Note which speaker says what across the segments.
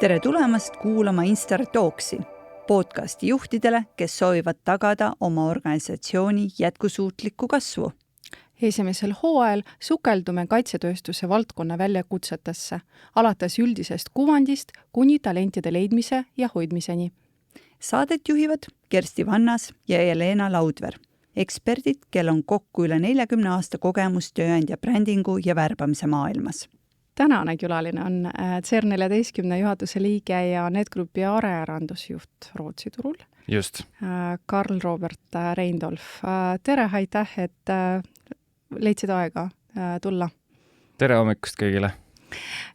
Speaker 1: Tere tulemast kuulama Instar Talksi, podcasti juhtidele, kes soovivad tagada oma organisatsiooni jätkusuutlikku kasvu.
Speaker 2: Esimesel hooajal sukeldume kaitsetööstuse valdkonna väljakutsetesse, alates üldisest kuvandist kuni talentide leidmise ja hoidmiseni.
Speaker 1: Saadet juhivad Kersti Vannas ja Jelena Laudver, eksperdid, kel on kokku üle 40 aasta kogemus tööandja brändingu ja värbamise maailmas.
Speaker 2: Tänane külaline on CR14 juhatuse liige ja NetGroupi arearendusjuht Rootsi turul.
Speaker 3: Just.
Speaker 2: Karl Robert Reindolf. Tere, aitäh, et leidsid aega tulla.
Speaker 3: Tere hommikust kõigile.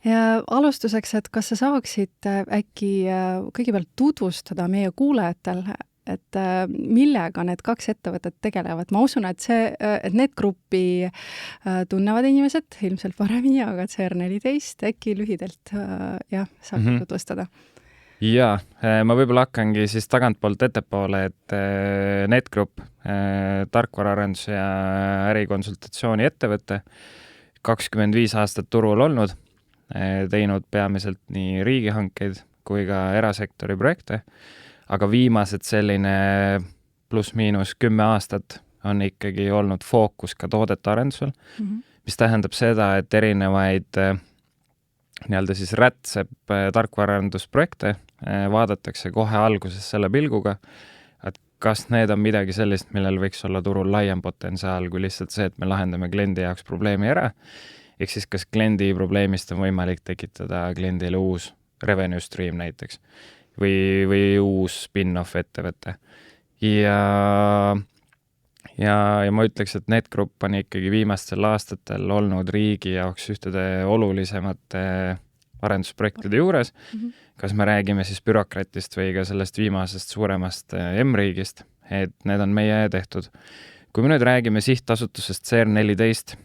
Speaker 2: Ja alustuseks, et kas sa saaksid äkki kõigepealt tutvustada meie kuulajatel, et millega need kaks ettevõtet tegelevad? Ma usun, et NetGroupi tunnevad inimesed ilmselt paremini, aga CR14 äkki lühidalt saab tutvustada.
Speaker 3: Jaa, ma võib-olla hakkangi siis tagantpoolt ettepoole, et NetGroup, tarkvaraarendus ja ärikonsultatsiooni ettevõte, 25 aastat turul olnud, teinud peamiselt nii riigihankeid kui ka erasektori projekte, aga viimased selline pluss-miinus 10 aastat on ikkagi olnud fookus ka toodete arendusel, mis tähendab seda, et erinevaid nii-öelda siis rätseb tarkvaraarendusprojekte vaadatakse kohe alguses selle pilguga, et kas need on midagi sellist, millel võiks olla turul laiem potentsiaal kui lihtsalt see, et me lahendame kliendi jaoks probleemi ära, ehk siis kas kliendi probleemist on võimalik tekitada kliendile uus revenue stream näiteks või uus spin-off ettevõte. Ja ma ütleks, et NetGroup on ikkagi viimastel aastatel olnud riigi jaoks ühtede olulisemate arendusprojektide juures. Kas me räägime siis bürokratist või ka sellest viimasest suuremast M-riigist, et need on meie tehtud. Kui me nüüd räägime sihtasutusest CR14,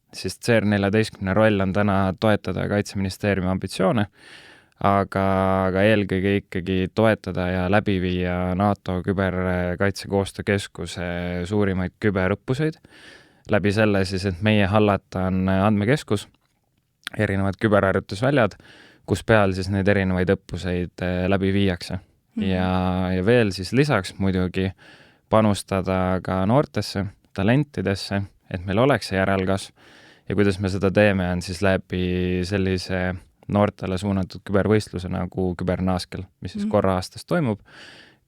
Speaker 3: siis CR14 roll on täna toetada Kaitseministeeriumi ambitsioone, aga eelkõige ikkagi toetada ja läbi viia NATO küberkaitsekoostöökeskuse suurimaid küberõppuseid. Läbi selle siis, et meie hallata on andmekeskus, erinevad küberharjutusväljad, kus peal siis neid erinevaid õppuseid läbi viiakse. Ja veel siis lisaks muidugi panustada ka noortesse, talentidesse, et meil oleks see järelkasv. Ja kuidas me seda teeme, on siis läbi sellise noortele suunatud kübervõistluse nagu Kübernaaskel, mis siis korra aastas toimub,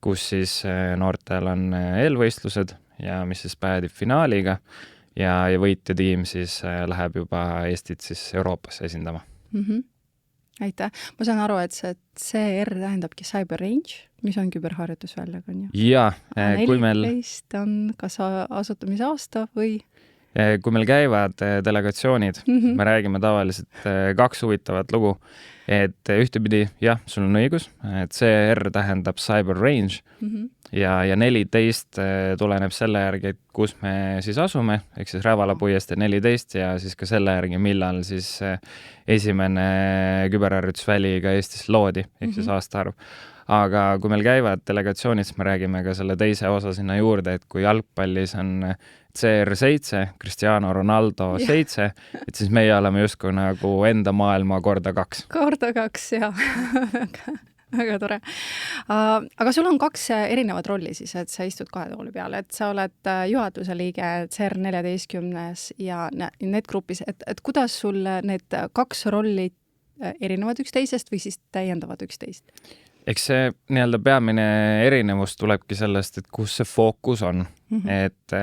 Speaker 3: kus siis noortel on eelvõistlused ja mis siis päädib finaaliga ja võitja tiim siis läheb juba Eestit siis Euroopasse esindama.
Speaker 2: Aitäh. Ma saan aru, et see CR tähendabki Cyber Range, mis on küberharjutusväljag, on ju?
Speaker 3: Jaa.
Speaker 2: 14 on kas asutamise aasta või?
Speaker 3: Kui meil käivad delegatsioonid, me räägime tavaliselt kaks huvitavat lugu, et ühtepidi, jah, sul on õigus, et CR tähendab Cyber Range ja 14 tuleneb selle järgi, et kus me siis asume, ehk siis Rävala puiestee 14 ja siis ka selle järgi, millal siis esimene küberharjutusväli ka Eestis loodi, ehk siis aastaarv. Aga kui meil käivad delegatsioonid, siis me räägime ka selle teise osa sinna juurde, et kui jalgpallis on CR7, Cristiano Ronaldo 7, et siis meie oleme justkui nagu enda maailma korda 2.
Speaker 2: Korda 2, jah. Väga tore. Aga sul on kaks erinevat rolli siis, et sa istud kahe tooli peale, et sa oled juhatuse liige CR14 ja NetGroupis, et kuidas sul need kaks rolli erinevad üksteisest või siis täiendavad üksteist?
Speaker 3: Eks see nii-öelda peamine erinevus tulebki sellest, et kus see fookus on. Et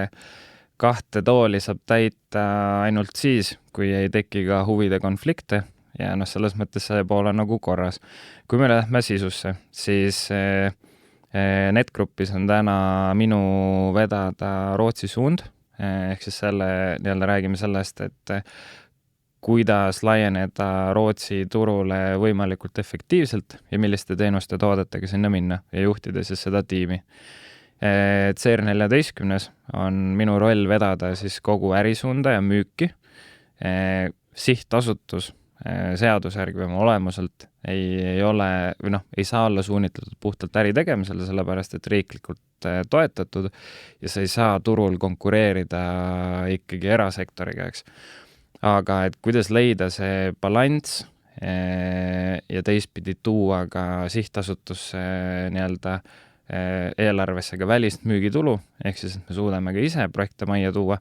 Speaker 3: kahte tooli saab täita ainult siis, kui ei teki ka huvide konflikte ja selles mõttes see pool on nagu korras. Kui me lähme sisusse, siis NetGroupis on täna minu vedada Rootsi suund, ehk siis nii-öelda räägime sellest, et kuidas laieneda Rootsi turule võimalikult efektiivselt ja milliste teenuste toodetega sinna minna ja juhtida siis seda tiimi. CR14 on minu roll vedada siis kogu ärisuunda ja müüki. Sihtasutus seadusjärgi või olemuselt ei ole või ei saa olla suunitletud puhtalt äri tegemisele, sellepärast et riiklikult toetatud ja sa ei saa turul konkureerida ikkagi erasektoriga, eks. Aga et kuidas leida see balanss, ja teistpidi tuua ka sihtasutusse nii-öelda eelarvesse ka välist müügitulu, ehk siis me suudame ka ise projekte majja tuua,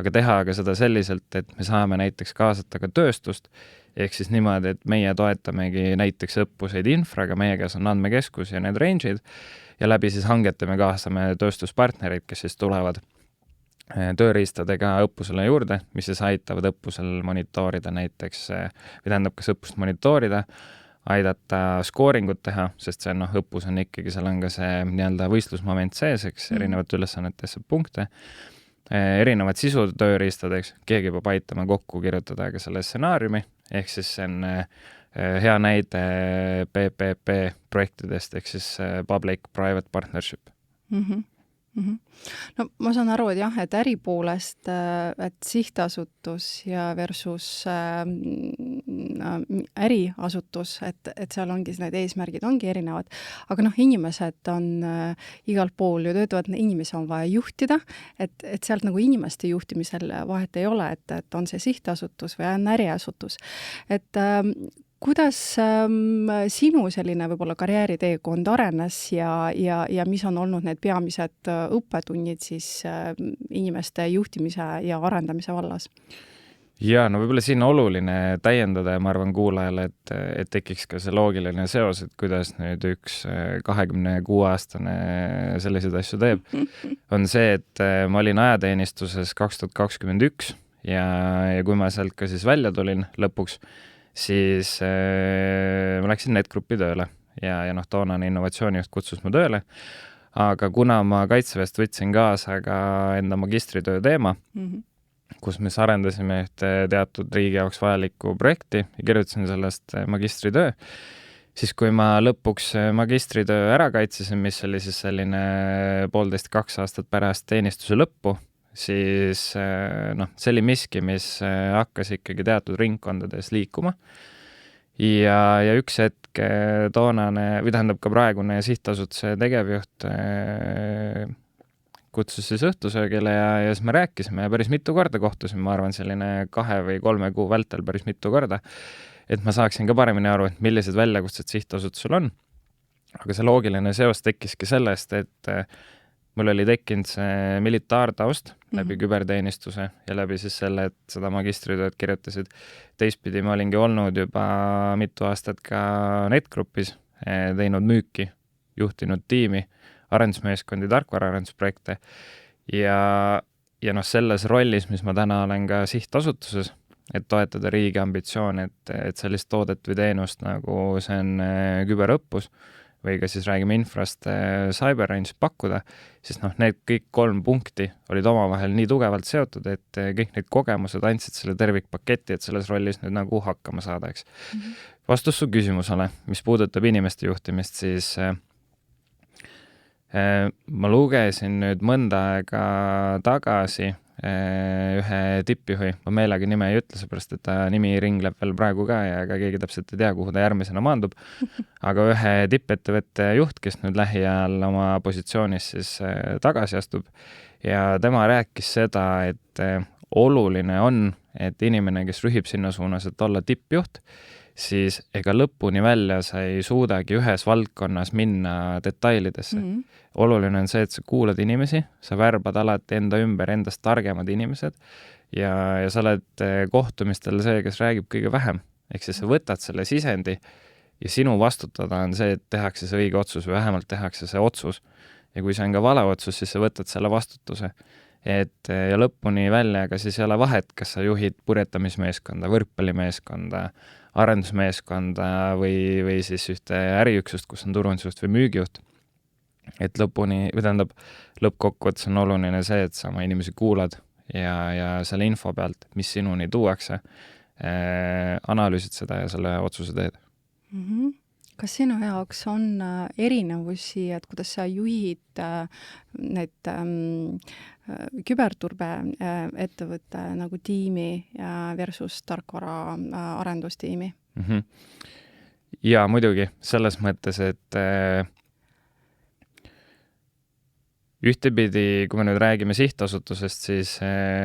Speaker 3: aga teha ka seda selliselt, et me saame näiteks kaasata ka tööstust, ehk siis niimoodi, et meie toetamegi näiteks õppuseid infraga, meie käes on andmekeskus ja need range'id ja läbi siis hangete me kaasame tööstuspartnerid, kes siis tulevad tööriistadega õppusele juurde, mis siis aitavad õppusel monitoorida näiteks, või tähendab, kas õppust monitoorida, aidata skooringut teha, sest see õppus on ikkagi, seal on ka see nii-öelda võistlusmoment sees, eks, erinevate ülesannetesse punkte, erinevad sisutööriistad, eks, keegi peab aitama kokku kirjutada ka selle stsenaariumi, ehk siis see on hea näide PPP projektidest, ehk siis Public-Private Partnership.
Speaker 2: No ma saan aru, et jah, et äri poolest, et sihtasutus ja versus äriasutus, et seal ongi need eesmärgid ongi erinevad, aga inimesed on igal pool ju töötavad, inimesi on vaja juhtida, et sealt nagu inimeste juhtimisel vahet ei ole, et on see sihtasutus või on äriasutus. Et kuidas sinu selline võib-olla karjääriteekond arenes ja mis on olnud need peamised õppetunnid siis inimeste juhtimise ja arendamise vallas?
Speaker 3: Ja no võib-olla siin oluline täiendada ja ma arvan kuulajale, et tekiks ka see loogiline seos, et kuidas nüüd üks 26-aastane selliseid asju teeb, on see, et ma olin ajateenistuses 2021 ja kui ma sealt ka siis välja tulin lõpuks, siis ma läksin NetGroupi tööle ja toonane innovatsioonijuht kutsus mu tööle, aga kuna ma Kaitseväest võtsin kaasa ka enda magistritöö teema, kus me arendasime ühte teatud riigi jaoks vajalikku projekti ja kirjutasin sellest magistritöö, siis kui ma lõpuks magistritöö ära kaitsesin, mis oli siis selline 1,5–2 aastat pärast teenistuse lõppu, siis see oli miski, mis hakkas ikkagi teatud ringkondades liikuma. Ja üks hetk toonane, või tähendab ka praegune sihtasutuse tegevjuht kutsus siis õhtusöögile ja siis me rääkisime ja päris mitu korda kohtusime, ma arvan selline 2 või 3 kuu vältel päris mitu korda, et ma saaksin ka paremini aru, et millised väljakutsed sihtasutusel on. Aga see loogiline seos tekkiski sellest, et mul oli tekkinud see militaartaust läbi küberteenistuse ja läbi siis selle, et seda magistritööd kirjutasid. Teistpidi ma olingi olnud juba mitu aastat ka NetGroupis, teinud müüki, juhtinud tiimi, arendusmeeskondi, tarkvaraarendusprojekte ja selles rollis, mis ma täna olen ka sihtasutuses, et toetada riigi ambitsioon, et sellist toodet või teenust nagu see on küberõppus või ka siis räägime infrast CyberRange pakkuda, siis need kõik 3 punkti olid omavahel nii tugevalt seotud, et kõik need kogemused andsid selle tervikpaketti, et selles rollis nüüd nagu hakkama saada, eks. Vastus su küsimusele, mis puudutab inimeste juhtimist, siis ma lugesin nüüd mõnda aega tagasi ühe tippjuhi, ma meelega nime ei ütle, seepärast, et ta nimi ringleb veel praegu ka ja ega keegi täpselt ei tea, kuhu ta järgmisena maandub, aga ühe tippettevõtte juht, kes nüüd lähiajal oma positsioonis siis tagasi astub ja tema rääkis seda, et oluline on, et inimene, kes rühib sinna suunas, et olla tippjuht, siis ega lõpuni välja sa ei suudagi ühes valdkonnas minna detailidesse. Oluline on see, et sa kuulad inimesi, sa värbad alati enda ümber endast targemad inimesed ja sa oled kohtumistel see, kes räägib kõige vähem. Ehk siis sa võtad selle sisendi ja sinu vastutada on see, et tehakse see õige otsus või vähemalt tehakse see otsus. Ja kui see on ka vale otsus, siis sa võtad selle vastutuse. Ja lõpuni välja, aga siis ei ole vahet, kas sa juhid purjetamismeeskonda, võrkpallimeeskonda, arendusmeeskonda või siis ühte äriüksust, kus on turundusjuht või müügijuht. Et lõpuni, või tähendab, lõppkokkuvõttes on oluline see, et sa oma inimesi kuulad ja selle info pealt, mis sinuni tuuakse, analüüsid seda ja selle otsuse teed.
Speaker 2: Kas sinu jaoks on erinevusi, et kuidas sa juhid need küberturbe ettevõtte nagu tiimi versus tarkvara arendustiimi?
Speaker 3: Ja muidugi, selles mõttes, et ühtepidi, kui me nüüd räägime sihtasutusest, siis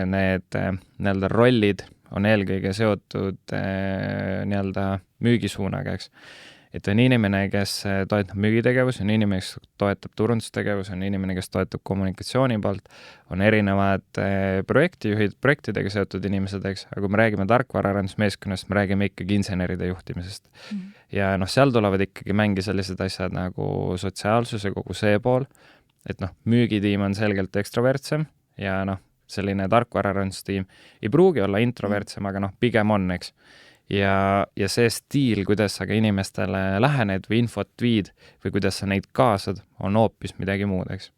Speaker 3: need rollid on eelkõige seotud nii-öelda müügisuunaga, eks. Et on inimene, kes toetab müügitegevus, on inimene, kes toetab turundustegevus, on inimene, kes toetab kommunikatsiooni poolt, on erinevad projektijuhid, projektidega seotud inimesed, eks, aga kui me räägime tarkvaraarendusmeeskonnast, me räägime ikkagi inseneride juhtimisest. Ja seal tulevad ikkagi mängi sellised asjad nagu sotsiaalsuse, kogu see pool, et müügitiim on selgelt ekstrovertsem ja selline tarkvaraarendstiim ei pruugi olla introvertsem, aga pigem on, eks. Ja see stiil, kuidas sa ka inimestele lähened või infot viid või kuidas sa neid kaasad, on hoopis midagi muud, eks.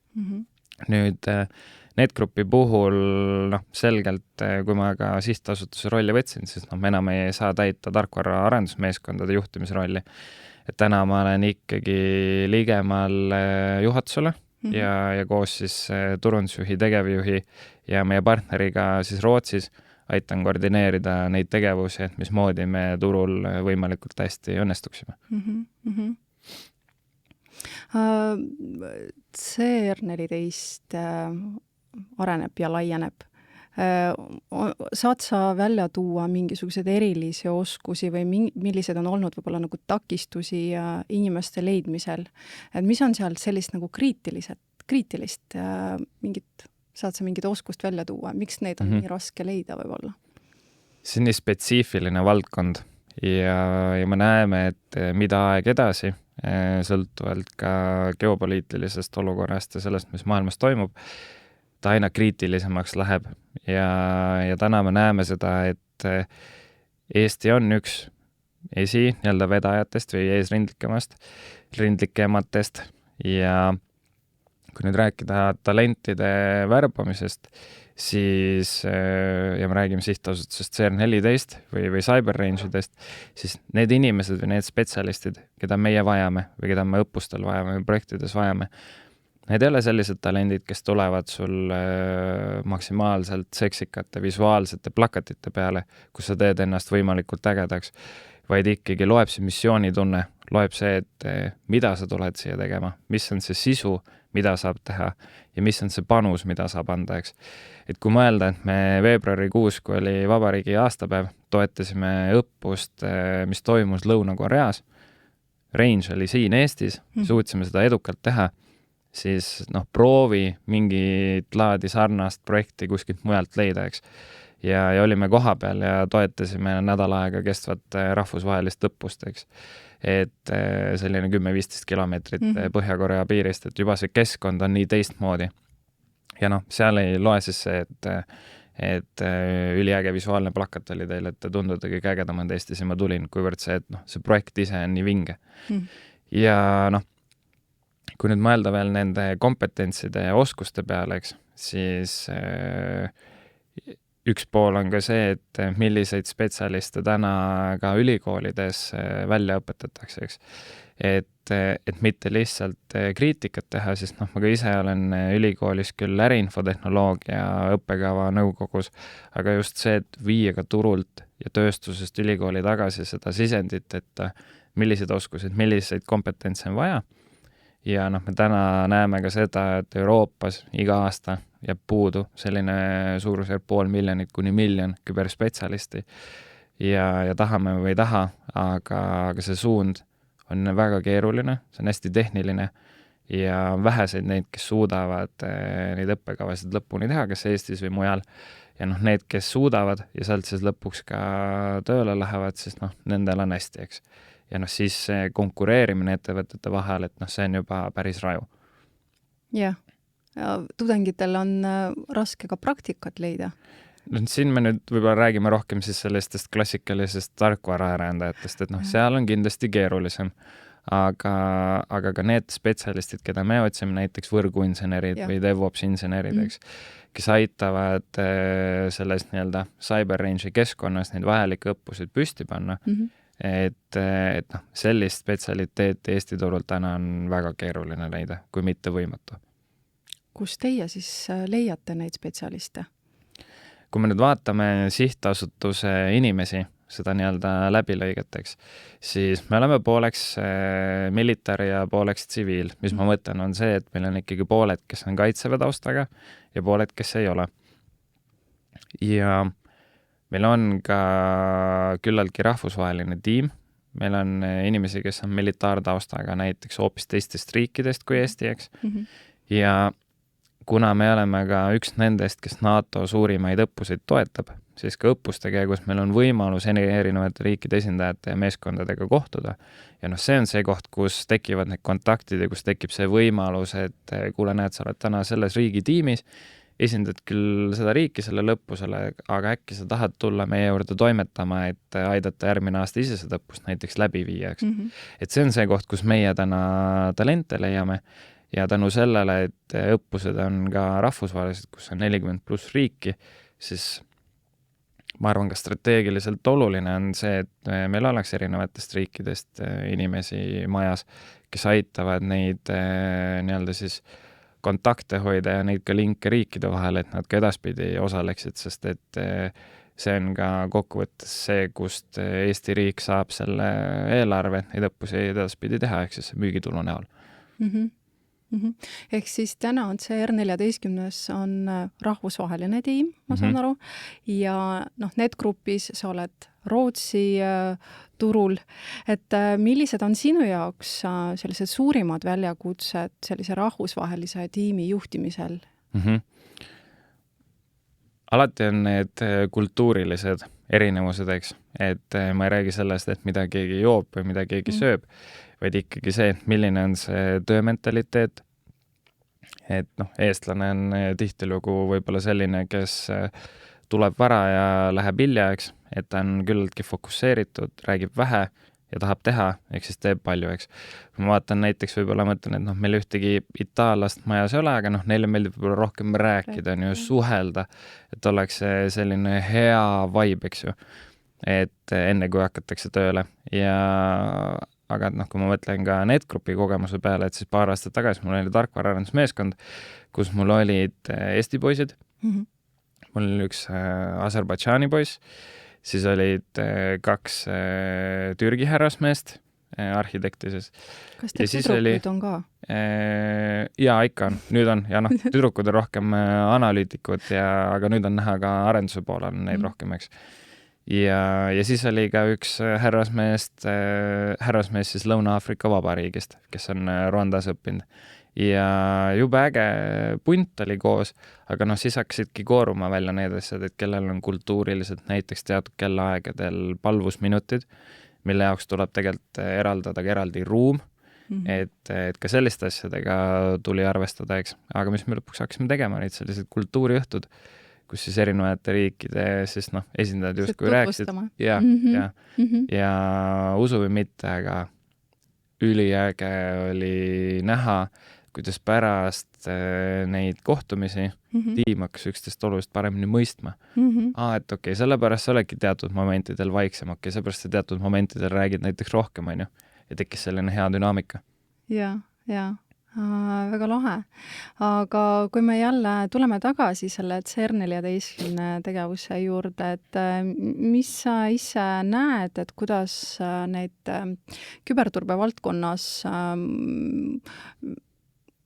Speaker 3: Nüüd NetGroupi puhul selgelt, kui ma ka sihtasutuse rolli võtsin, siis me enam ei saa täita tarkvaraarendusmeeskondade juhtimisrolli. Et täna ma olen ikkagi ligemal juhatusele ja koos siis turundusjuhi, tegevjuhi ja meie partneriga siis Rootsis aitan koordineerida neid tegevusi, et mismoodi me turul võimalikult hästi õnnestuksime.
Speaker 2: CR14 areneb ja laieneb. Saad sa välja tuua mingisuguseid erilisi oskusi või millised on olnud võib-olla nagu takistusi inimeste leidmisel? Et mis on seal sellist nagu kriitilist saad sa mingit oskust välja tuua? Miks neid on nii raske leida võib-olla?
Speaker 3: See on nii spetsiifiline valdkond ja me näeme, et mida aeg edasi, sõltuvalt ka geopoliitilisest olukorrast ja sellest, mis maailmas toimub, ta aina kriitilisemaks läheb ja täna me näeme seda, et Eesti on üks nii-öelda vedajatest või eesrindlikematest ja kui nüüd rääkida talentide värbamisest, siis, ja me räägime sihtasutusest CR14 või CyberRange'idest, siis need inimesed või need spetsialistid, keda meie vajame või keda me õppustel vajame või projektides vajame, need ei ole sellised talendid, kes tulevad sul maksimaalselt seksikate visuaalsete plakatite peale, kus sa teed ennast võimalikult ägedaks, vaid ikkagi loeb see missioonitunne, loeb see, et mida sa tuled siia tegema, mis on see sisu, mida saab teha ja mis on see panus, mida saab anda, eks. Et kui mõelda, et me veebruarikuus, kui oli vabariigi aastapäev, toetasime õppust, mis toimus Lõuna-Koreas, Range oli siin Eestis, suutsime seda edukalt teha, siis proovi mingit laadi sarnast projekti kuskilt mujalt leida, eks. Ja olime koha peal ja toetasime nädal aega kestvat rahvusvahelist õppust, eks. Et selline 10-15 kilomeetrit Põhja-Korea piirist, et juba see keskkond on nii teistmoodi. Ja seal ei loe siis see, et üliäge visuaalne plakat oli teil, et tunduda kõige ägedamad Eestis ja ma tulin, kuivõrd see, et see projekt ise on nii vinge. Ja kui nüüd mõelda veel nende kompetentside ja oskuste peale, eks, siis üks pool on ka see, et milliseid spetsialiste täna ka ülikoolides välja õpetatakse, eks. Et mitte lihtsalt kriitikat teha, sest ma ka ise olen ülikoolis küll äriinfotehnoloogia õppekava nõukogus, aga just see, et viia ka turult ja tööstusest ülikooli tagasi seda sisendit, et millised oskused, milliseid kompetentse on vaja. Ja me täna näeme ka seda, et Euroopas iga aasta jääb puudu selline suurusjärk 500,000 kuni 1 miljon küberspetsialisti ja tahame või ei taha, aga see suund on väga keeruline, see on hästi tehniline ja väheseid neid, kes suudavad neid õppekavasid lõpuni teha, kas Eestis või mujal. Ja need, kes suudavad ja sealt siis lõpuks ka tööle lähevad, siis nendel on hästi, eks. Ja siis see konkureerimine ettevõtete vahel, et see on juba päris raju.
Speaker 2: Jah. Tudengitel on raske ka praktikat leida.
Speaker 3: Siin me nüüd võib-olla räägime rohkem siis sellistest klassikalisest tarkvaraarendajatest, et seal on kindlasti keerulisem, aga ka need spetsialistid, keda me otsime, näiteks võrguinsenerid või DevOps insenerid, eks, kes aitavad selles nii-öelda CyberRange'i keskkonnas neid vajalikke õppusid püsti panna, et sellist spetsialiteeti Eesti turul täna on väga keeruline leida, kui mitte võimatu.
Speaker 2: Kus teie siis leiate neid spetsialiste?
Speaker 3: Kui me nüüd vaatame sihtasutuse inimesi, seda nii-öelda läbilõigeteks, siis me oleme pooleks militari ja pooleks tsiviil. Mis ma mõtlen on see, et meil on ikkagi pooled, kes on kaitseväe taustaga ja pooled, kes ei ole. Ja meil on ka küllaltki rahvusvaheline tiim, meil on inimesi, kes on militaartaustaga näiteks hoopis teistest riikidest kui Eesti, eks. Ja kuna me oleme ka üks nendest, kes NATO suurimaid õppuseid toetab, siis ka õppuste käigus meil on võimalus erinevate riikide esindajate ja meeskondadega kohtuda. Ja noh, see on see koht, kus tekivad need kontaktid ja kus tekib see võimalus, et kuule, näed, sa oled täna selles riigi tiimis, esindad küll seda riiki sellele õppusele, aga äkki sa tahad tulla meie juurde toimetama, et aidata järgmine aasta ise seda õppust näiteks läbi viia, eks. Et see on see koht, kus meie täna talente leiame ja tänu sellele, et õppused on ka rahvusvahelised, kus on 40+ riiki, siis ma arvan, ka strateegiliselt oluline on see, et meil oleks erinevatest riikidest inimesi majas, kes aitavad neid nii-öelda siis kontakte hoida ja neid ka linke riikide vahel, et nad ka edaspidi osaleksid, sest et see on ka kokkuvõttes see, kust Eesti riik saab selle eelarve, et neid õppusi edaspidi teha, ehk siis müügitulu näol.
Speaker 2: Ehk siis täna on see R14 on rahvusvaheline tiim, ma saan aru, ja noh, NetGrupis sa oled Rootsi turul, et millised on sinu jaoks sellised suurimad väljakutsed sellise rahvusvahelise tiimi juhtimisel?
Speaker 3: Alati on need kultuurilised erinevused, eks, et ma ei räägi sellest, et mida keegi joob või mida keegi sööb, vaid ikkagi see, milline on see töömentaliteet. Et noh, eestlane on tihtilugu võib-olla selline, kes tuleb vara ja läheb hilja, eks, et ta on küllalt fokusseeritud, räägib vähe ja tahab teha, ehk siis teeb palju, eks. Ma vaatan näiteks võib-olla mõtlen, et noh, meil ühtegi itaallast majas ei ole, aga noh, neile meeldib võib-olla rohkem rääkida, on ju, suhelda, et oleks selline hea vibe, eks ju, et enne kui hakatakse tööle ja aga noh, kui ma mõtlen ka NetGrupi kogemuse peale, et siis paar aastat tagasi mul oli tarkvaraarendusmeeskond, kus mul olid Eesti poisid, mul oli üks Aserbaidžaani poiss, siis olid 2 Türgi härrasmeest, arhitekti siis.
Speaker 2: Kas teil tüdrukuid on ka?
Speaker 3: Jaa, ikka on. Nüüd on. Ja noh, tüdrukud on rohkem analüütikud, aga nüüd on näha ka arenduse poole on neid rohkem, eks. Ja siis oli ka üks härrasmees siis Lõuna-Aafrika Vabariigist, kes on Rwandas õppinud. Ja jube äge punt oli koos, aga noh, siis hakkasidki kooruma välja need asjad, et kellel on kultuuriliselt näiteks teatud kellaaegadel palvusminutid, mille jaoks tuleb tegelikult eraldada ka eraldi ruum, et ka selliste asjadega tuli arvestada, eks. Aga mis me lõpuks hakkasime tegema, neid sellised kultuuriõhtud, kus siis erinevate riikide siis noh, esindajad justkui rääkisid. Ja usu või mitte, aga üliäge oli näha, kuidas pärast neid kohtumisi tiim hakkas üksteist oluliselt paremini mõistma. Et okei, sellepärast sa oledki teatud momentidel vaiksem, sellepärast sa teatud momentidel räägid näiteks rohkem, on ju, ja tekkis selline hea dünaamika.
Speaker 2: Ja. Väga lahe. Aga kui me jälle tuleme tagasi selle CERN14 tegevuse juurde, et mis sa ise näed, et kuidas neid küberturbe valdkonnas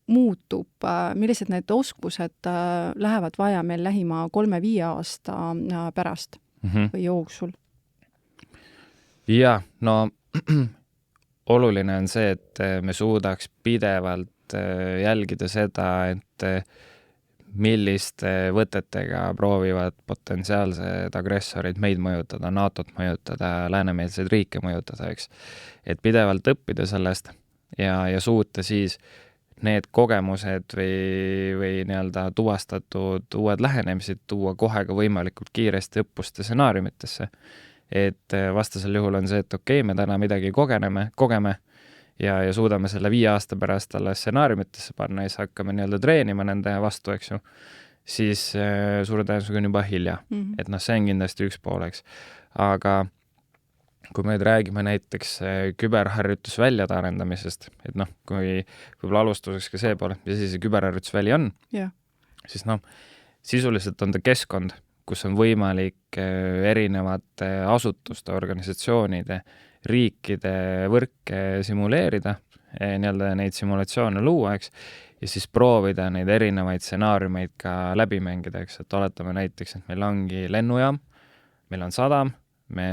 Speaker 2: muutub, millised need oskused lähevad vaja meil lähima 3-5 aasta pärast või jooksul?
Speaker 3: Ja, no oluline on see, et me suudaks pidevalt jälgida seda, et milliste võtetega proovivad potentsiaalsed agressorid meid mõjutada, NATO-t mõjutada, läänemeelseid riike mõjutada, eks. Et pidevalt õppida sellest ja suuta siis need kogemused või nii-öelda tuvastatud uued lähenemised tuua kohe ka võimalikult kiiresti õppuste stsenaariumitesse. Et vastasel juhul on see, et okei, me täna midagi kogeme ja suudame selle 5 aasta pärast alla stsenaariumitesse panna ja siis hakkame nii-öelda treenima nende vastu, eks ju, siis suure tõenäosusega on juba hilja. Et noh, see on kindlasti üks pool, eks. Aga kui me nüüd räägime näiteks küberharjutusväljade arendamisest, et noh, kui võib-olla alustuseks ka see pool, mis see küberharjutusväli on, siis noh, sisuliselt on ta keskkond, kus on võimalik erinevate asutuste, organisatsioonide, riikide võrke simuleerida, nii-öelda neid simulatsioone luua, eks, ja siis proovida neid erinevaid stsenaariumeid ka läbi mängida, eks, et oletame näiteks, et meil ongi lennujaam, meil on sadam, me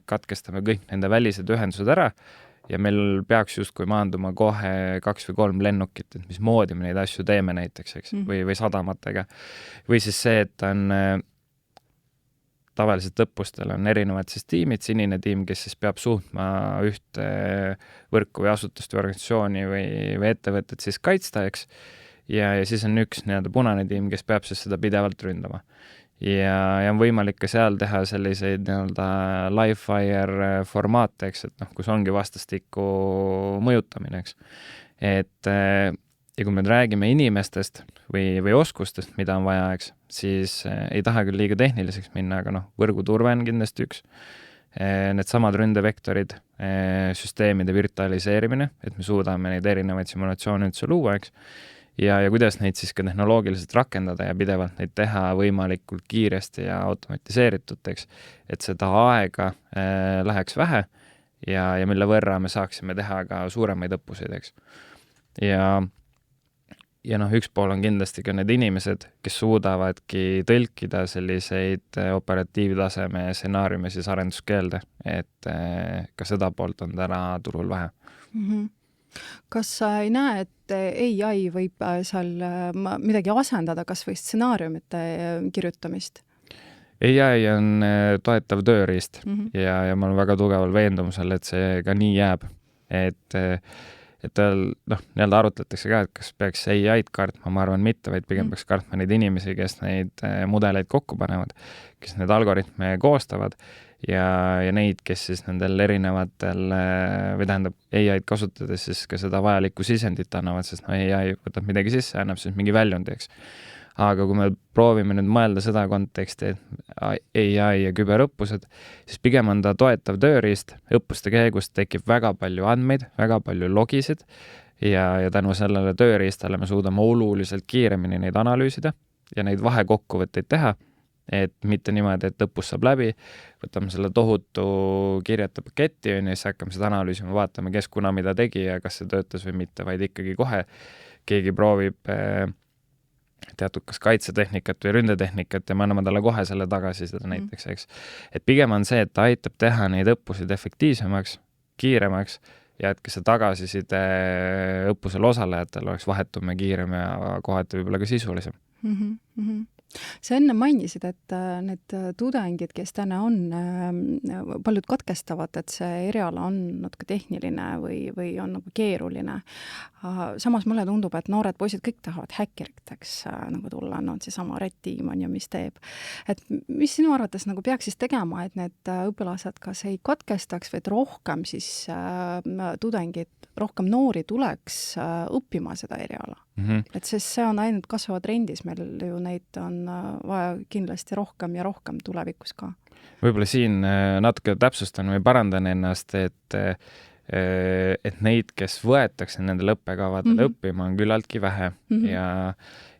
Speaker 3: katkestame kõik nende välised ühendused ära ja meil peaks justkui maanduma kohe 2 või 3 lennukit, et mismoodi me neid asju teeme näiteks, eks, või sadamatega. Või siis see, et on tavaliselt õppustel on erinevad siis tiimid, sinine tiim, kes siis peab suutma ühte võrku või asutust või organisatsiooni või ettevõtet siis kaitsta, eks, ja siis on üks nii-öelda punane tiim, kes peab siis seda pidevalt ründama. Ja on võimalik ka seal teha selliseid nii-öelda live fire formaate, eks, et kus ongi vastastikku mõjutamine, eks. Et ja kui me räägime inimestest või oskustest, mida on vaja, eks, siis ei taha küll liiga tehniliseks minna, aga võrguturve on kindlasti üks. Need samad ründevektorid, süsteemide virtualiseerimine, et me suudame neid erinevaid simulatsioone üldse luua, eks. Ja kuidas neid siis ka tehnoloogiliselt rakendada ja pidevalt neid teha võimalikult kiiresti ja automatiseeritud, eks, et seda aega läheks vähe ja mille võrra me saaksime teha ka suuremaid õppuseid, eks. Ja üks pool on kindlasti ka need inimesed, kes suudavadki tõlkida selliseid operatiivtaseme stsenaariume siis arenduskeelde, et ka seda poolt on täna turul vähe.
Speaker 2: Kas sa ei näe, et AI võib seal midagi asendada, kas või stsenaariumite kirjutamist?
Speaker 3: AI on toetav tööriist ja ma olen väga tugeval veendumusel, et see ka nii jääb. Et nii-öelda arutletakse ka, et kas peaks AI-d kartma, ma arvan mitte, vaid pigem peaks kartma neid inimesi, kes neid mudeleid kokku panevad, kes need algoritme koostavad ja neid, kes siis nendel erinevatel või tähendab AI-d kasutades siis ka seda vajalikku sisendit annavad, sest AI võtab midagi sisse, annab siis mingi väljundi, eks. Aga kui me proovime nüüd mõelda seda konteksti, et AI ja küberõppused, siis pigem on ta toetav tööriist, õppuste käigust tekib väga palju andmeid, väga palju logisid ja tänu sellele tööriistale me suudame oluliselt kiiremini neid analüüsida ja neid vahekokkuvõtteid teha, et mitte niimoodi, et õppus saab läbi, võtame selle tohutu kirjata paketti ja siis hakkame seda analüüsima, vaatame, kes kuna mida tegi ja kas see töötas või mitte, vaid ikkagi kohe keegi proovib teatud kas kaitsetehnikat või ründetehnikat ja me anname talle kohe selle tagasisida näiteks, eks. Et pigem on see, et ta aitab teha neid õppusid efektiivsemaks, kiiremaks ja et ka see tagasiside õppusel osalejatel oleks vahetum ja kiirem ja kohati võib-olla ka sisulisem.
Speaker 2: Sa enne mainisid, et need tudengid, kes täna on, paljud katkestavad, et see eriala on natuke tehniline või on nagu keeruline. Samas mulle tundub, et noored poisid kõik tahavad häkkeriteks nagu tulla, seesama Red Team on ju, mis teeb. Et mis sinu arvates nagu peaks siis tegema, et need õpilased kas ei katkestaks, vaid rohkem siis tudengid, rohkem noori tuleks õppima seda eriala? Et see on ainult kasvava trendis, meil ju neid on vaja kindlasti rohkem ja rohkem tulevikus ka.
Speaker 3: Võib-olla siin natuke täpsustan või parandan ennast, et neid, kes võetakse nendel õppekavadel õppima, on küllaltki vähe ja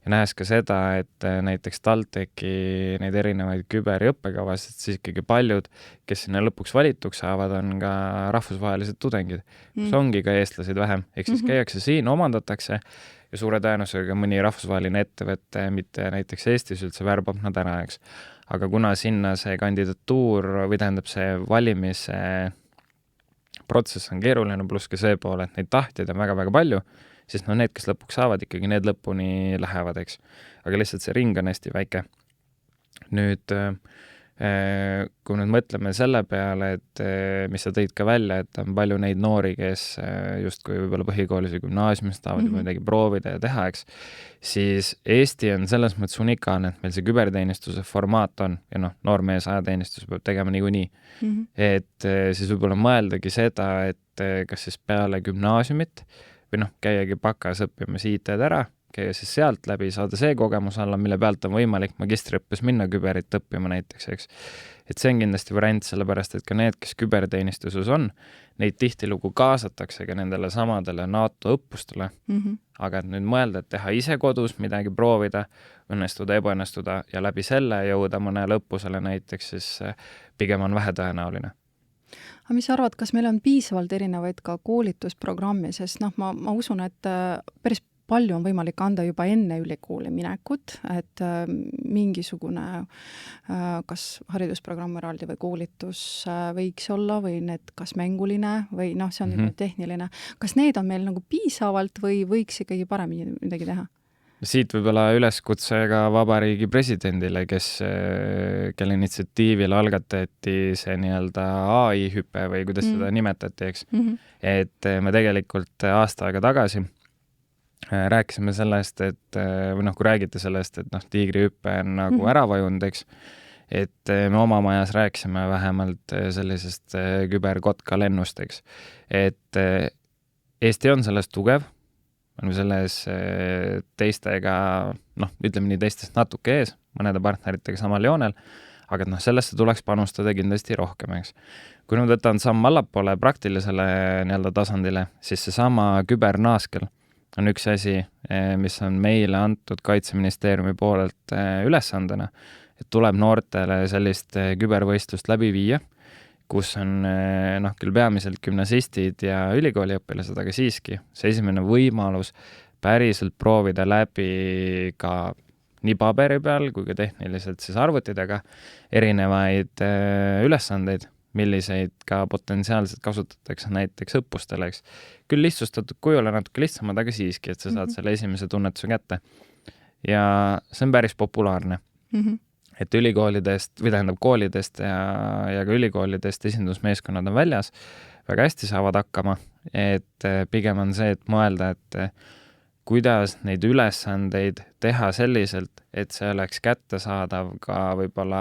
Speaker 3: nähes ka seda, et näiteks TalTechi neid erinevaid küberõppekavasid, siis ikkagi paljud, kes sinna lõpuks valituks saavad, on ka rahvusvahelised tudengid, kus ongi ka eestlased vähem, ehk siis käiakse siin, omandatakse ja suure tõenäosusega mõni rahvusvaheline ettevõte, mitte näiteks Eestis üldse värbab nad ära, eks. Aga kuna sinna see kandidatuur või tähendab see valimise protsess on keeruline, pluss ka see pool, et neid tahtjaid on väga-väga palju, siis need, kes lõpuks saavad, ikkagi need lõpuni lähevad, eks. Aga lihtsalt see ring on hästi väike. Nüüd, kui nüüd mõtleme selle peale, et mis sa tõid ka välja, et on palju neid noori, kes justkui võib-olla põhikoolis või gümnaasiumis tahavad juba midagi proovida ja teha, eks, siis Eesti on selles mõttes unikaalne, et meil see küberteenistuse formaat on ja noormees ajateenistus peab tegema niikuinii. Et siis võib-olla mõeldagi seda, et kas siis peale gümnaasiumit või käiagi bakas õppimas IT-d ära, käia siis sealt läbi, saada see kogemus alla, mille pealt on võimalik magistriõppes minna küberit õppima näiteks, eks. Et see on kindlasti variant, sellepärast, et ka need, kes küberteenistuses on, neid tihtilugu kaasatakse ka nendele samadele NATO õppustele, aga et nüüd mõelda, et teha ise kodus midagi proovida, õnnestuda, ebaõnnestuda ja läbi selle jõuda mõnele õppusele näiteks, siis pigem on vähetõenäoline.
Speaker 2: Aga mis sa arvad, kas meil on piisavalt erinevaid ka koolitusprogrammi, sest ma usun, et päris palju on võimalik anda juba enne ülikooli minekut, et mingisugune kas haridusprogramm eraldi või koolitus võiks olla või need kas mänguline või see on juba tehniline. Kas need on meil nagu piisavalt või võiks ikkagi paremini midagi teha?
Speaker 3: Siit võib-olla üleskutse ka vabariigi presidendile, kelle initsiatiivil algatati see nii-öelda AI-hüpe või kuidas seda nimetati, eks. Et me tegelikult aasta aega tagasi rääkisime sellest, või kui räägite sellest, et tiigrihüpe on nagu ära vajunud, eks, et me oma majas rääkisime vähemalt sellisest küberkotka lennust, eks. Et Eesti on sellest tugev, on selles teistega, ütleme nii teistest natuke ees, mõnede partneritega samal joonel, aga sellesse tuleks panustada kindlasti rohkem, eks. Kui nüüd võtan samm allapoole praktilisele nii-öelda tasandile, siis seesama kübernaaskel on üks asi, mis on meile antud Kaitseministeeriumi poolelt ülesandena, et tuleb noortele sellist kübervõistlust läbi viia, kus on küll peamiselt gümnasistid ja ülikooliõpilased, aga siiski see esimene võimalus päriselt proovida läbi ka nii paberi peal kui ka tehniliselt siis arvutidega erinevaid ülesandeid, milliseid ka potentsiaalselt kasutatakse näiteks õppustel, eks. Küll lihtsustatud kujul on natuke lihtsamad, aga siiski, et sa saad selle esimese tunnetuse kätte. Ja see on päris populaarne. Et ülikoolidest, või tähendab koolidest ja ka ülikoolidest esindusmeeskonnad on väljas, väga hästi saavad hakkama, et pigem on see, et mõelda, et kuidas neid ülesandeid teha selliselt, et see oleks kättesaadav ka võib-olla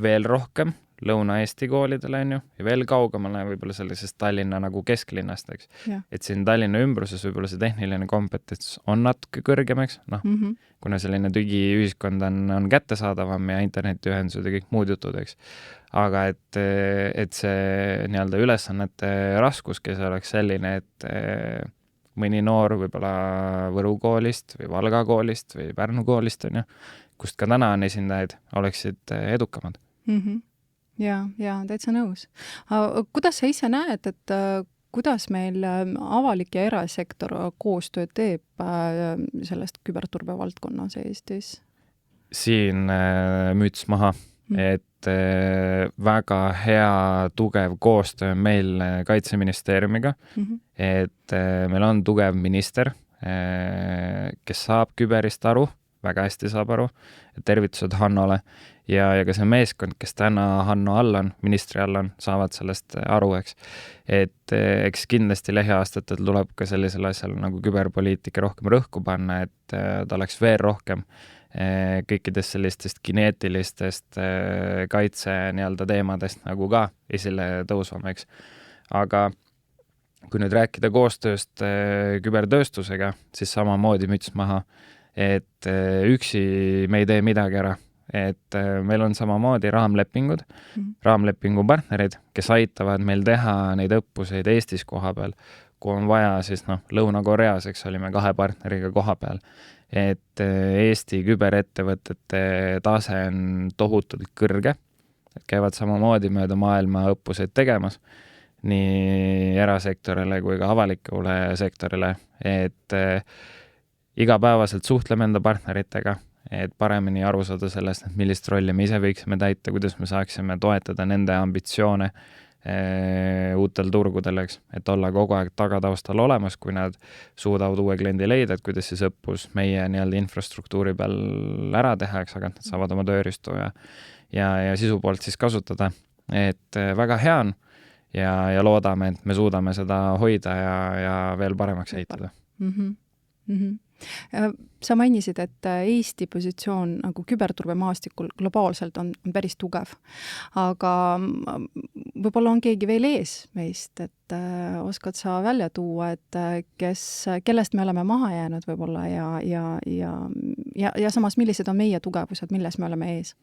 Speaker 3: veel rohkem Lõuna-Eesti koolidele, on ju, ja veel kaugemale võib-olla sellisest Tallinna nagu kesklinnast, eks. Et siin Tallinna ümbruses võib-olla see tehniline kompetents on natuke kõrgem, eks, kuna selline digiühiskond on kättesaadavam ja internetiühendused ja kõik muud jutud, eks. Aga et see nii-öelda ülesannete raskuskese oleks selline, et mõni noor võib-olla Võru koolist või Valga koolist või Pärnu koolist, on ju, kust ka täna on esindajaid, oleksid edukamad.
Speaker 2: Ja, täitsa nõus. Kuidas sa ise näed, et kuidas meil avalik ja erasektor koostööd teeb sellest küberturbe valdkonnas Eestis?
Speaker 3: Siin müts maha, et väga hea tugev koostöö meil Kaitseministeeriumiga, et meil on tugev minister, kes saab küberist aru, väga hästi saab aru, tervitused Hannole ja ka see meeskond, kes täna Hanno all on, ministri all on, saavad sellest aru, eks. Et eks kindlasti lähiaastatel tuleb ka sellisel asjal nagu küberpoliitika rohkem rõhku panna, et ta oleks veel rohkem kõikidest sellistest kineetilistest kaitse nii-öelda teemadest nagu ka esile tõusvam, eks. Aga kui nüüd rääkida koostööst kübertööstusega, siis samamoodi müts maha, et üksi me ei tee midagi ära, et meil on samamoodi raamlepingud, raamlepingu partnerid, kes aitavad meil teha neid õppuseid Eestis koha peal, kui on vaja, siis Lõuna-Koreas, eks olime 2 partneriga koha peal, et Eesti küberettevõtete tase on tohutult kõrge, et käivad samamoodi mööda maailma õppuseid tegemas, nii erasektorile kui ka avalikule sektorile, et igapäevaselt suhtleme enda partneritega, et paremini aru saada sellest, et millist rolli me ise võiksime täita, kuidas me saaksime toetada nende ambitsioone uutel turgudel, eks, et olla kogu aeg tagataustal olemas, kui nad suudavad uue kliendi leida, et kuidas siis õppus meie nii-öelda infrastruktuuri peal ära teha, eks, aga nad saavad oma tööriistu ja sisu poolt siis kasutada. Et väga hea on ja loodame, et me suudame seda hoida ja veel paremaks ehitada.
Speaker 2: Sa mainisid, et Eesti positsioon nagu küberturbemaastikul globaalselt on päris tugev, aga võib-olla on keegi veel ees meist, et oskad sa välja tuua, et kellest me oleme maha jäänud võib-olla ja samas, millised on meie tugevused, milles me oleme ees?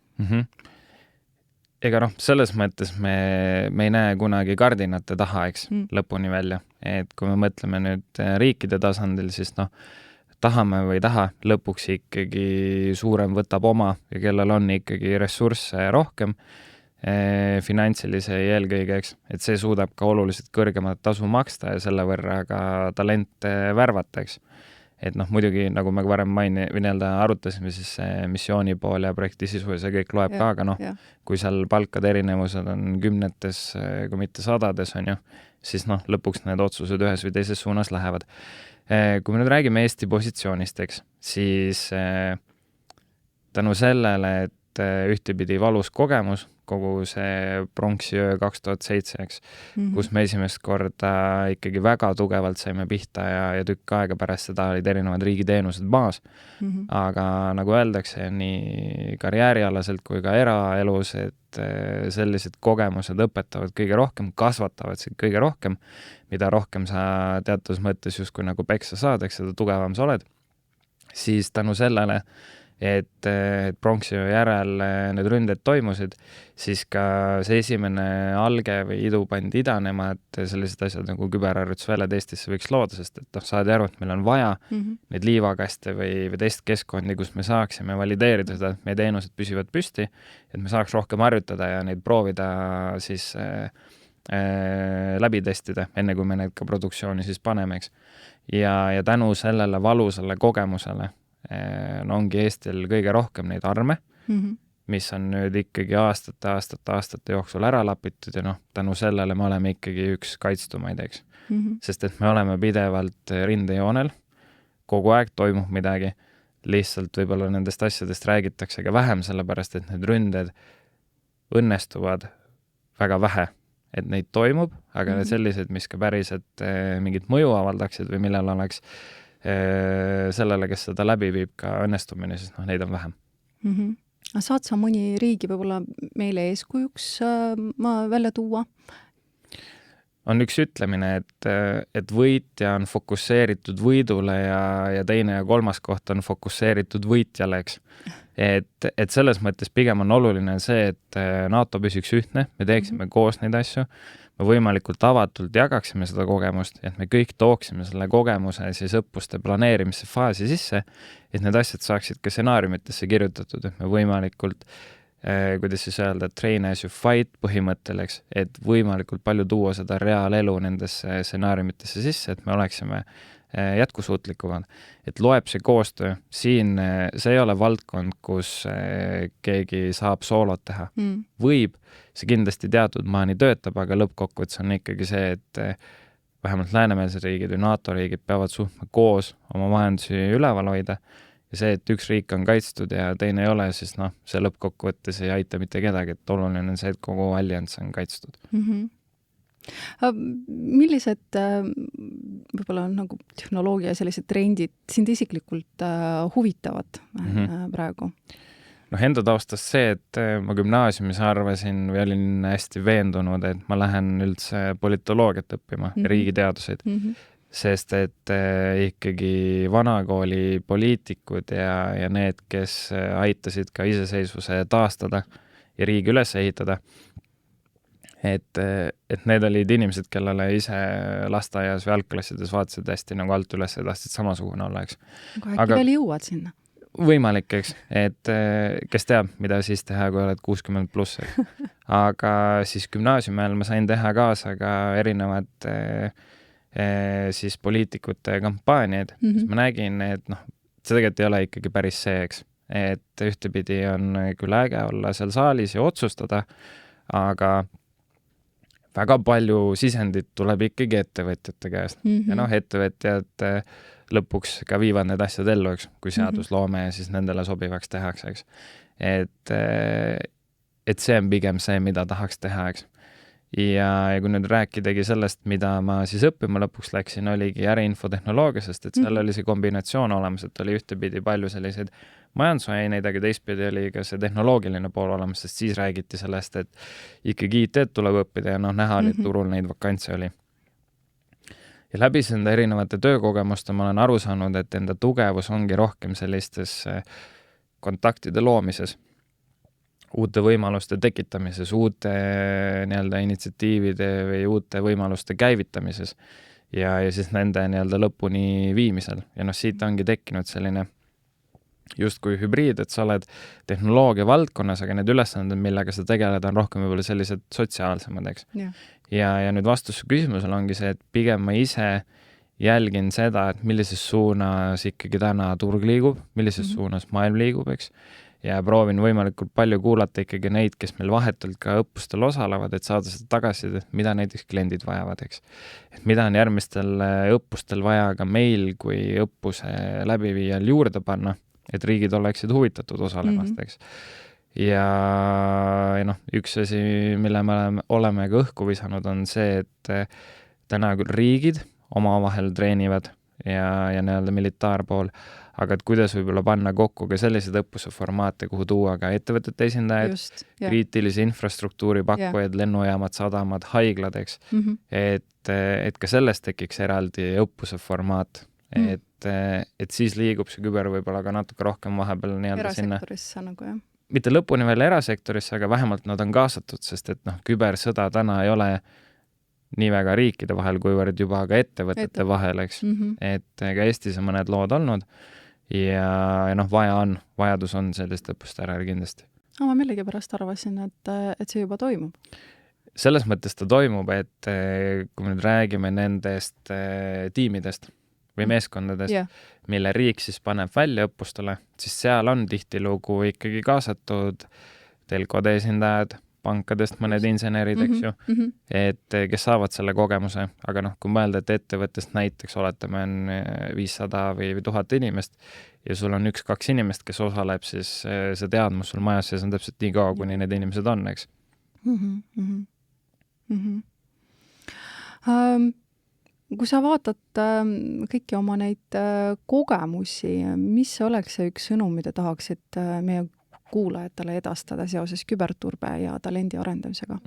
Speaker 3: Ega selles mõttes me ei näe kunagi kardinate taha, eks, lõpuni välja. Et kui me mõtleme nüüd riikide tasandil, siis tahame või taha, lõpuks ikkagi suurem võtab oma ja kellel on ikkagi ressursse rohkem, finantsilise eelkõige, eks, et see suudab ka oluliselt kõrgemat tasu maksta ja selle võrra ka talente värvata, eks. et noh, muidugi nagu me varem või nii-öelda arutasime, siis see missiooni pool ja projekti sisu ja see kõik loeb ka, aga noh, kui seal palkade erinevused on 10-tes, kui mitte 100-des, on ju, siis noh, lõpuks need otsused ühes või teises suunas lähevad. Kui me nüüd räägime Eesti positsioonist, eks, siis tänu sellele, et ühtepidi valus kogemus, kogu see pronksiöö 2007, eks, kus me esimest korda ikkagi väga tugevalt saime pihta ja tükk aega pärast seda olid erinevad riigiteenused maas. Aga nagu öeldakse, nii karjäärialaselt kui ka eraelus, et sellised kogemused õpetavad kõige rohkem, kasvatavad sind kõige rohkem, mida rohkem sa teatud mõttes justkui nagu peksa saad, eks seda tugevam sa oled, siis tänu sellele, et pronksiöö järel need ründed toimusid, siis ka see esimene alge või idu pandi idanema, et sellised asjad nagu küberharjutusväljad Eestisse võiks looda, sest et saadi aru, et meil on vaja neid liivakaste või teist keskkondi, kus me saaksime valideerida seda, et meie teenused püsivad püsti, et me saaks rohkem harjutada ja neid proovida siis läbi testida, enne kui me need ka produktsiooni siis paneme, eks. Ja tänu sellele valusale kogemusele ongi Eestil kõige rohkem neid arme, mis on nüüd ikkagi aastate jooksul ära lapitud ja noh, tänu sellele me oleme ikkagi üks kaitstumaid, eks. Sest et me oleme pidevalt rindejoonel, kogu aeg toimub midagi, lihtsalt võib-olla nendest asjadest räägitakse ka vähem, sellepärast et need ründed õnnestuvad väga vähe, et neid toimub, aga need sellised, mis ka päriselt mingit mõju avaldaksid või millel oleks sellele, kes seda läbi viib ka õnnestumine, siis noh, neid on vähem.
Speaker 2: Saad sa mõni riigi võib-olla meile eeskujuks välja tuua?
Speaker 3: On üks ütlemine, et võitja on fokusseeritud võidule ja teine ja kolmas koht on fokusseeritud võitjale, eks. Et selles mõttes pigem on oluline see, et NATO püsiks ühtne, me teeksime koos neid asju, me võimalikult avatult jagaksime seda kogemust, et me kõik tooksime selle kogemuse siis õppuste planeerimise faasi sisse, et need asjad saaksid ka stsenaariumitesse kirjutatud, et me võimalikult, kuidas siis öelda, train as you fight põhimõtteleks, et võimalikult palju tuua seda reaalelu nendesse stsenaariumitesse sisse, et me oleksime jätkusuutlikumad. Et loeb see koostöö, siin see ei ole valdkond, kus keegi saab soolot teha. Võib, see kindlasti teatud maani töötab, aga lõppkokkuvõttes on ikkagi see, et vähemalt läänemeelsed riigid või NATO riigid peavad suutma koos oma majandusi üleval hoida ja see, et üks riik on kaitstud ja teine ei ole, siis noh, see lõppkokkuvõttes ei aita mitte kedagi, et oluline on see, et kogu allianss on kaitstud.
Speaker 2: Millised võib-olla nagu tehnoloogia sellised trendid sind isiklikult huvitavad praegu?
Speaker 3: Noh, enda taustast see, et ma gümnaasiumis arvasin või olin hästi veendunud, et ma lähen üldse politoloogiat õppima, riigiteaduseid, sest et ikkagi vanakooli poliitikud ja need, kes aitasid ka iseseisvuse taastada ja riigi üles ehitada, et need olid inimesed, kellele ise lasteaias või algklassides vaatasid hästi nagu alt üles ja tahtsid samasugune olla, eks.
Speaker 2: Aga veel jõuad sinna?
Speaker 3: Võimalik, eks, et kes teab, mida siis teha, kui oled 60+. Aga siis gümnaasiumi ajal ma sain teha kaasa ka erinevad siis poliitikute kampaaniaid, siis ma nägin, et noh, see tegelikult ei ole ikkagi päris see, eks. Et ühtepidi on küll äge olla seal saalis ja otsustada, aga väga palju sisendit tuleb ikkagi ettevõtjate käest. Ja noh, ettevõtjad lõpuks ka viivad need asjad ellu, eks, kui seadusloome ja siis nendele sobivaks tehakse, eks. Et see on pigem see, mida tahaks teha, eks. Ja kui nüüd rääkidagi sellest, mida ma siis õppima lõpuks läksin, oligi äriinfotehnoloogia, sest et seal oli see kombinatsioon olemas, et oli ühtepidi palju selliseid majandusaineid, aga teistpidi oli ka see tehnoloogiline pool olemas, sest siis räägiti sellest, et ikkagi IT-d tuleb õppida ja noh, näha oli, et turul neid vakantse oli. Ja läbi enda erinevate töökogemuste ma olen aru saanud, et enda tugevus ongi rohkem sellistes kontaktide loomises, uute võimaluste tekitamises, uute nii-öelda initsiatiivide või uute võimaluste käivitamises ja siis nende nii-öelda lõpuni viimisel. Ja noh, siit ongi tekkinud selline justkui hübriid, et sa oled tehnoloogia valdkonnas, aga need ülesanded, millega sa tegeled, on rohkem võib-olla sellised sotsiaalsemad, eks. Ja nüüd vastus küsimusele ongi see, et pigem ma ise jälgin seda, et millises suunas ikkagi täna turg liigub, millises suunas maailm liigub, eks, ja proovin võimalikult palju kuulata ikkagi neid, kes meil vahetult ka õppustel osalevad, et saada seda tagasisidet, mida näiteks kliendid vajavad, eks. Et mida on järgmistel õppustel vaja ka meil kui õppuse läbiviijal juurde panna, et riigid oleksid huvitatud osalemast, eks. Ja noh, üks asi, mille me oleme ka õhku visanud, on see, et täna küll riigid omavahel treenivad ja nii-öelda militaarpool, aga et kuidas võib-olla panna kokku ka selliseid õppuse formaate, kuhu tuua ka ettevõtete esindajaid, kriitilisi infrastruktuuri pakkujaid, lennujaamad, sadamad, haiglad, eks. Et ka sellest tekiks eraldi õppuse formaat. Et siis liigub see küber võib-olla ka natuke rohkem vahepeal nii-öelda sinna.
Speaker 2: Erasektorisse nagu, jah.
Speaker 3: Mitte lõpuni veel erasektorisse, aga vähemalt nad on kaasatud, sest et kübersõda täna ei ole nii väga riikide vahel, kuivõrd juba ka ettevõtete vahel, eks. Et ka Eestis on mõned lood olnud ja vajadus on sellist õppust ära kindlasti.
Speaker 2: Ma millegipärast arvasin, et see juba toimub.
Speaker 3: Selles mõttes ta toimub, et kui me nüüd räägime nendest tiimidest või meeskondadest, mille riik siis paneb välja õppustele, siis seal on tihtilugu ikkagi kaasatud telkode esindajad, pankadest mõned insenerid, eks ju, et kes saavad selle kogemuse, aga kui mõelda, et ettevõttest näiteks oletame on 500 või 1000 inimest ja sul on 1-2 inimest, kes osaleb, siis see teadmus sul majas sees on täpselt nii kaua, kuni need inimesed on, eks.
Speaker 2: Kui sa vaatad kõiki oma neid kogemusi, mis oleks see üks sõnum, mida tahaksid meie kuulajatele edastada seoses küberturbe ja talendi arendamisega?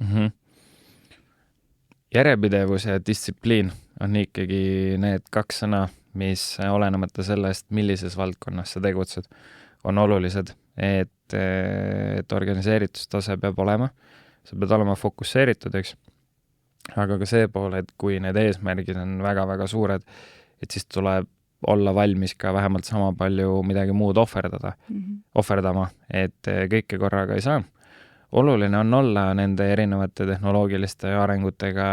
Speaker 3: Järjepidevus ja distsipliin on ikkagi need 2 sõna, mis olenemata sellest, millises valdkonnas sa tegutsed, on olulised, et organiseeritustase peab olema, sa pead olema fokusseeritud, eks, aga ka see pool, et kui need eesmärgid on väga-väga suured, et siis tuleb olla valmis ka vähemalt sama palju midagi muud ohverdama, et kõike korraga ei saa. Oluline on olla nende erinevate tehnoloogiliste arengutega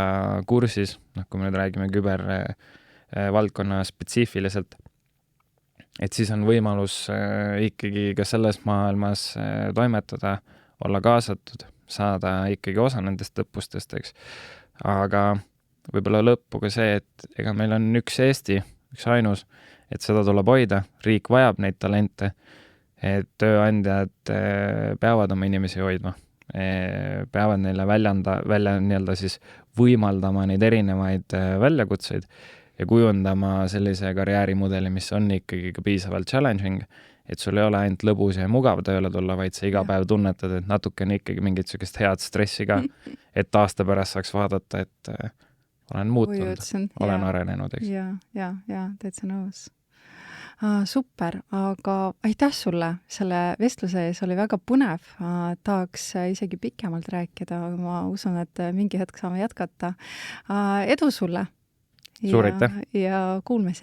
Speaker 3: kursis, kui me nüüd räägime kübervaldkonna spetsiifiliselt, et siis on võimalus ikkagi ka selles maailmas toimetada, olla kaasatud, saada ikkagi osa nendest õppustest, eks. Aga võib-olla lõppu ka see, et ega meil on üks Eesti, üks ainus, et seda tuleb hoida, riik vajab neid talente, et tööandjad peavad oma inimesi hoidma, peavad neile nii-öelda siis võimaldama neid erinevaid väljakutseid ja kujundama sellise karjäärimudeli, mis on ikkagi ka piisavalt challenging, et sul ei ole ainult lõbus ja mugav tööle tulla, vaid sa iga päev tunnetad, et natuke on ikkagi mingit sellist head stressi ka, et aasta pärast saaks vaadata, et olen muutunud, olen arenenud, eks.
Speaker 2: Ja, täitsa nõus. Super, aga aitäh sulle selle vestluse ees, oli väga põnev, tahaks isegi pikemalt rääkida, aga ma usun, et mingi hetk saame jätkata. Edu sulle!
Speaker 3: Suur aitäh!
Speaker 2: Ja kuulmiseni!